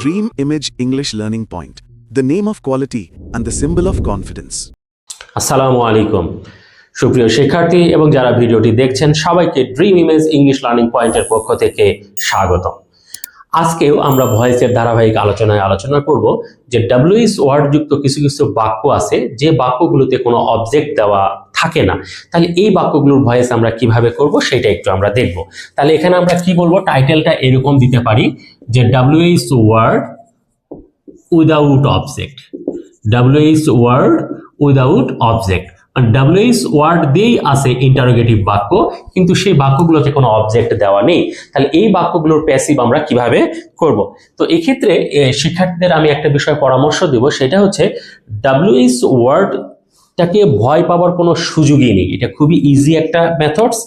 Dream Image English Learning Point, the name of quality and the symbol of confidence. আসসালামু আলাইকুম সুপ্রিয় শিক্ষার্থী এবং যারা ভিডিওটি দেখছেন সবাইকে ড্রিম ইমেজ ইংলিশ লার্নিং পয়েন্টের পক্ষ থেকে স্বাগত। আজকেও আমরা ভয়েসের ধারাবাহিক আলোচনা করব যে ডব্লিউএস ওয়ার্ড যুক্ত কিছু কিছু বাক্য আছে যে বাক্যগুলোতে কোনো অবজেক্ট দেওয়া থাকে না। তাহলে এই বাক্যগুলোর ভয়েস আমরা কিভাবে করব সেটা একটু আমরা দেখব। তাহলে এখানে আমরা কি বলবো, টাইটেলটা এরকম দিতে পারি যে WS word without object, WS word without object. WS word দিয়েই আছে ইন্টারোগেটিভ বাক্য, কিন্তু সেই বাক্যগুলোতে কোনো অবজেক্ট দেওয়া নেই। তাহলে এই বাক্যগুলোর প্যাসিভ আমরা কিভাবে করব? তো এক্ষেত্রে শিক্ষার্থীদের আমি একটা বিষয় পরামর্শ দেব, সেটা হচ্ছে ডব্লিউএস ওয়ার্ডটাকে ভয় পাওয়ার কোনো সুযোগই নেই। এটা খুবই ইজি একটা মেথডস।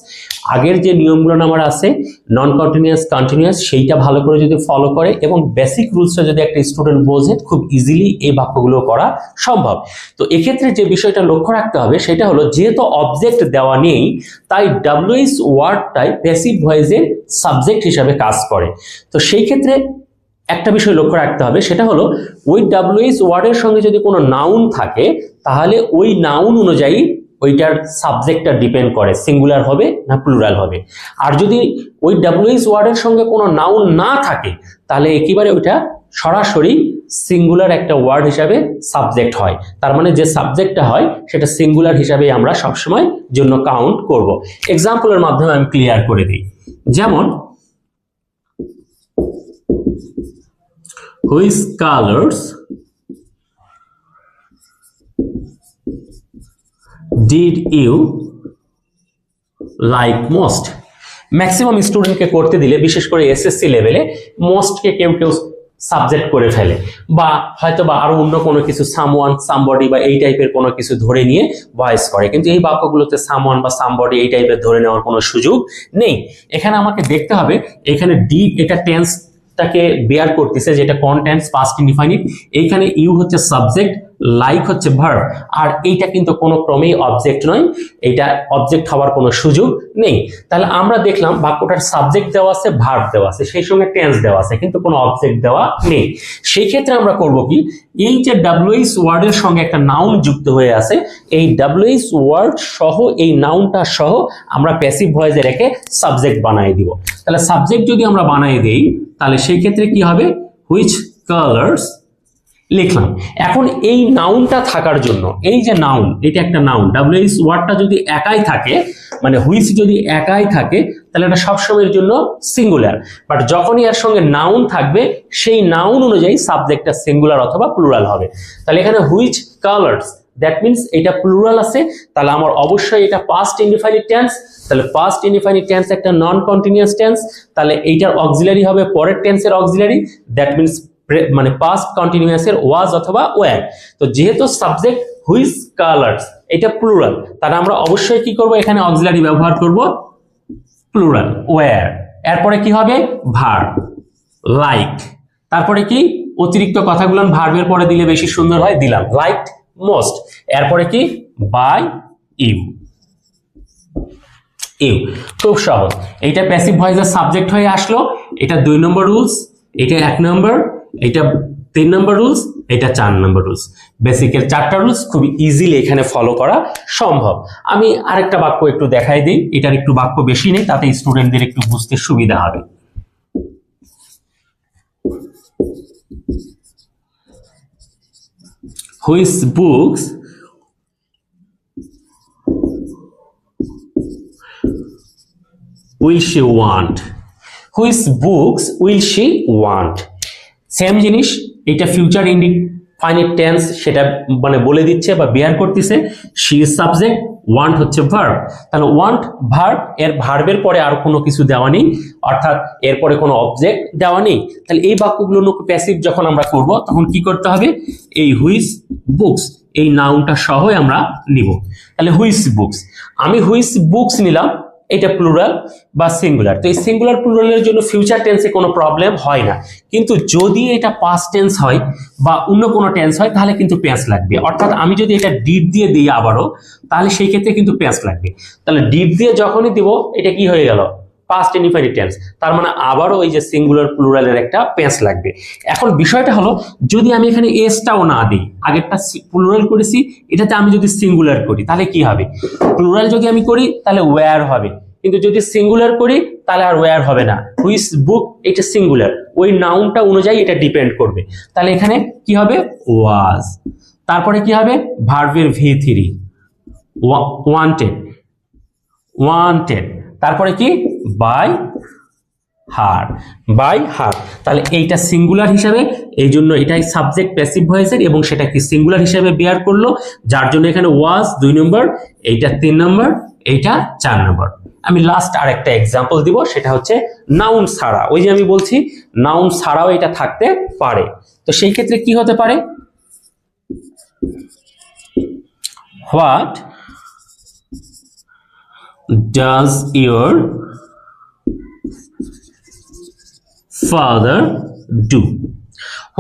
আগের যে নিয়মগুলো আমার আছে নন কন্টিনিউয়াস, কন্টিনিউয়াস, সেইটা ভালো করে যদি ফলো করে এবং বেসিক রুলসটা যদি একটা স্টুডেন্ট বোঝে, খুব ইজিলি এই বাক্যগুলো করা সম্ভব। তো এক্ষেত্রে যে বিষয়টা লক্ষ্য রাখতে হবে সেটা হলো, যেহেতু অবজেক্ট দেওয়া নেই তাই ডব্লিউএস ওয়ার্ডটাই প্যাসিভ ভয়েসের সাবজেক্ট হিসাবে কাজ করে। তো সেই ক্ষেত্রে একটা বিষয় লক্ষ্য রাখতে হবে, সেটা হলো ওই ডব্লিউএস ওয়ার্ডের সঙ্গে যদি কোনো নাউন থাকে তাহলে ওই নাউন অনুযায়ী ওইটার সাবজেক্টটা ডিপেন্ড করে সিঙ্গুলার হবে না প্লুরাল হবে। আর যদি ওই ডব্লিউএস ওয়ার্ডের সঙ্গে কোনো নাউন না থাকে তাহলে একেবারে ওইটা সরাসরি সিঙ্গুলার একটা ওয়ার্ড হিসাবে সাবজেক্ট হয়। তার মানে যে সাবজেক্টটা হয় সেটা সিঙ্গুলার হিসাবে আমরা সবসময় জন্য কাউন্ট করব। এক্সাম্পলের মাধ্যমে আমি ক্লিয়ার করে দিই। যেমন which colours did you like most? Maximum স্টুডেন্টকে করতে দিলে, বিশেষ করে এসএসসি লেভেলে, মোস্টকে কেউ কেউ সাবজেক্ট করে ফেলে, বা হয়তো বা আরো অন্য কোনো কিছু সামওয়ান, সামবডি বা এই টাইপের কোনো কিছু ধরে নিয়ে ভয়েস করে। কিন্তু এই বাক্যগুলোতে সামওয়ান বা সামবডি এই টাইপের ধরে নেওয়ার কোনো সুযোগ নেই। এখানে আমাকে দেখতে হবে এখানে ডি এটা টেন্সটাকে বেয়ার করতেছে, যেটা কন্টেন্টস পাস্ট ইনডিফাইনিট। এইখানে ইউ হচ্ছে সাবজেক্ট, লাইক হচ্ছে ভার্ব, আর এইটা কিন্তু কোনো ক্রমেই অবজেক্ট নয়, এটা অবজেক্ট হওয়ার কোনো সুযোগ নেই। তাহলে আমরা দেখলাম বাক্যটার সাবজেক্ট দেওয়া আছে, ভার্ব দেওয়া আছে, সেই সঙ্গে টেন্স দেওয়া আছে, কিন্তু কোনো অবজেক্ট দেওয়া নেই। সেই ক্ষেত্রে আমরা করব কি, এই যে ডব্লিউএস ওয়ার্ডের সঙ্গে একটা নাউন যুক্ত হয়ে আছে, এই ডব্লিউএস ওয়ার্ড সহ এই নাউনটা সহ আমরা প্যাসিভ ভয়েসে রেখে সাবজেক্ট বানিয়ে দিব। তাহলে সাবজেক্ট যদি আমরা বানিয়ে দেই তাহলে সেই ক্ষেত্রে কি হবে, হুইচ কালার্স লিখলাম। এখন এই নাউনটা থাকার জন্য, এই যে নাউন, এটা একটা নাউন, ডব্লিউএস ওয়ার্ডটা যদি একাই থাকে, মানে হুইচ যদি একাই থাকে তাহলে এটা সবসময়ের জন্য সিঙ্গুলার। বাট যখনই এর সঙ্গে নাউন থাকবে সেই নাউন অনুযায়ী সাবজেক্টটা সিঙ্গুলার অথবা প্লুরাল হবে। তাহলে এখানে হুইচ কালার্স, দ্যাট মিনস এটা প্লুরাল আছে, তাহলে আমার অবশ্যই এটা পাস্ট ইনডিফাইনিট টেন্স। তাহলে পাস্ট ইনডিফাইনিট টেন্স একটা নন কন্টিনিউয়াস টেন্স, তাহলে এইটার অক্সিলারি হবে পরের টেন্সের অক্সিলারি, দ্যাট মিনস মানে পাস্ট কন্টিনিউয়াসের ওয়াজ অথবা ওয়্যার। তো যেহেতু সাবজেক্ট হুইচ কালার্স এটা প্লুরাল, তাহলে আমরা অবশ্যই কি করব, এখানে অক্সিলারি ব্যবহার করব প্লুরাল, ওয়্যার। এরপরে কি হবে, ভার্ব, লাইক। তারপরে কি, অতিরিক্ত কথাগুলো ভার্বের পরে দিলে বেশি সুন্দর হয়, দিলাম লাইক মোস্ট। এরপরে কি, বাই ইউ। ইউ খুব সহজ, এইটা প্যাসিভ ভয়েসের সাবজেক্ট হয়ে আসলো। এটা 2 নম্বর রুলস, এটা 1 নম্বর, এটা 3 নম্বর রুলস, এটা 4 নম্বর রুলস। বেসিকের 4টা রুলস খুব ইজিলি এখানে ফলো করা সম্ভব। আমি আরেকটা বাক্য একটু দেখাই দিই, এটার একটু বাক্য বেশি নেই, তাতে স্টুডেন্টদের একটু বুঝতে সুবিধা হবে। Which books will she want? Which books will she want? Same জিনিস, এটা ফিউচার ইনডিফাইনিট টেন্স, সেটা মানে বলে দিচ্ছে বা বেয়ার করতেছে। she is সাবজেক্ট, want হচ্ছে ভার্ব। তাহলে want ভার্ব, এর ভার্বের পরে আর কোনো কিছু দেওয়া নেই, অর্থাৎ এরপরে কোনো অবজেক্ট দেওয়া নেই। তাহলে এই বাক্যগুলো প্যাসিভ যখন আমরা করব তখন কি করতে হবে, এই হুইচ বুকস এই নাউনটা সহ আমরা নিব। তাহলে হুইচ বুকস, আমি হুইচ বুকস নিলাম, এটা প্লুরাল বা সিঙ্গুলার। তো এই সিঙ্গুলার প্লুরালের জন্য ফিউচার টেন্সে কোনো প্রবলেম হয় না, কিন্তু যদি এটা পাস্ট টেন্স হয় বা অন্য কোনো টেন্স হয় তাহলে কিন্তু প্যাস লাগবে। অর্থাৎ আমি যদি এটা ডিড দিয়ে দিই আবারও, তাহলে সেই ক্ষেত্রে কিন্তু প্যাস লাগবে। তাহলে ডিড দিয়ে যখনই দিব এটা কি হয়ে গেল, পাস্ট ইনডিফিনিট টেন্স, তার মানে আবারও ওই যে সিঙ্গুলার প্লুরালের একটা পেঁচ লাগবে। এখন বিষয়টা হলো যদি আমি এখানে এসটাও না দিই, আগেরটা প্লুরাল করেছি, এটাতে আমি যদি সিঙ্গুলার করি তাহলে কি হবে? প্লুরাল যদি আমি করি তাহলে ওয়্যার হবে, কিন্তু যদি সিঙ্গুলার করি তাহলে আর ওয়্যার হবে না। হুইচ বুক, এটা সিঙ্গুলার, ওই নাউনটা অনুযায়ী এটা ডিপেন্ড করবে। তাহলে এখানে কি হবে? ওয়াজ। তারপরে কি হবে? ভার্বের V3, ওয়ান্টেড, ওয়ান্টেড। তারপরে কি? By her, by her. তাহলে এইটা সিঙ্গুলার হিসাবে, এই জন্য এটাই সাবজেক্ট প্যাসিভ ভয়েসের, এবং সেটা কি সিঙ্গুলার হিসাবে বেয়ার করলো, যার জন্য এখানে ওয়াজ 2 নম্বর, এইটা 3 নম্বর, এইটা 4 নম্বর। আমি লাস্ট আরেকটা এক্সাম্পল দিব, সেটা হচ্ছে নাউন ছাড়া। ওই যে আমি বলছি নাউন ছাড়াও এটা থাকতে পারে, তো সেই ক্ষেত্রে কি হতে পারে? What does your father do?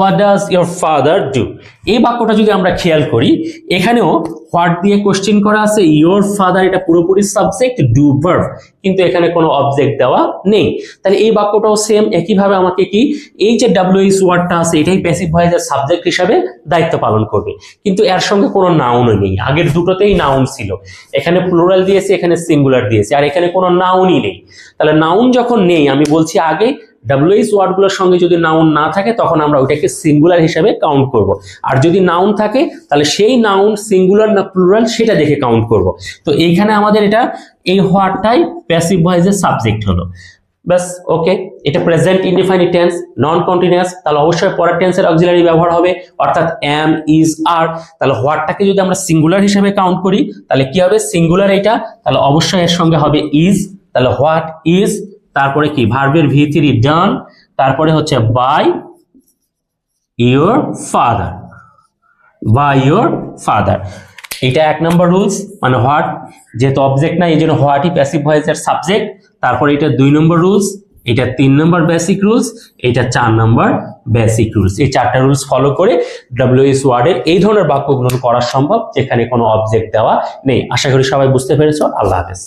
What does your father do? এই বাক্যটা যদি আমরা খেয়াল করি, এখানেও হোয়াট দিয়ে কোশ্চেন করা আছে, ইওর ফাদার এটা পুরোপুরি সাবজেক্ট, ডু ভার্ব, কিন্তু এখানে কোনো অবজেক্ট দেওয়া নেই। তাহলে এই বাক্যটাও সেম একইভাবে আমাকে কি এই যে WH ওয়ার্ডটা আছে এটাই প্যাসিভ ভয়েসের সাবজেক্ট হিসাবে দায়িত্ব পালন করবে, কিন্তু এর সঙ্গে কোনো নাউনও নেই। আগের দুটোতেই নাউন ছিল, এখানে প্লুরাল দিয়েছে, এখানে সিঙ্গুলার দিয়েছে, আর এখানে কোনো নাউনই নেই। তাহলে নাউন যখন নেই, আমি বলছি আগে WH ওয়ার্ডগুলোর সঙ্গে যদি নাউন না থাকে তখন আমরা ওইটাকে সিঙ্গুলার হিসেবে কাউন্ট করব, আর যদি নাউন থাকে তাহলে সেই নাউন সিঙ্গুলার না প্লুরাল সেটা দেখে কাউন্ট করব। তো এইখানে আমাদের এটা এই হোয়াটটাই প্যাসিভ ভয়েসের সাবজেক্ট হলো। ব্যাস, ওকে। এটা প্রেজেন্ট ইনডিফাইনিট টেন্স, নন কন্টিনিউয়াস, তাহলে অবশ্যই পরের টেন্সের অক্সিলারি ব্যবহার হবে, অর্থাৎ এম, ইজ, আর। তাহলে হোয়াটটাকে যদি আমরা সিঙ্গুলার হিসেবে কাউন্ট করি তাহলে কি হবে? সিঙ্গুলার এটা, তাহলে অবশ্যই এর সঙ্গে হবে ইজ, তাহলে হোয়াট ইজ। তারপরে কি? ভার্বের V3 ডান, তারপরে হচ্ছে by your father, by your father. এটা 1 নম্বর রুলস, মানে হোয়াট যেহেতু অবজেক্ট না এই জন্য হোয়াটই প্যাসিভ ভয়েসের সাবজেক্ট। তারপরে এটা 2 নম্বর রুলস, এটা 3 নম্বর বেসিক রুলস, এটা 4 নম্বর বেসিক রুলস। এই 4টা রুলস ফলো করে WH ওয়ার্ডের এই ধরনের বাক্যগুলো করা সম্ভব যেখানে কোনো অবজেক্ট দেওয়া নেই। আশা করি সবাই বুঝতে পেরেছো। আল্লাহ হাফেজ।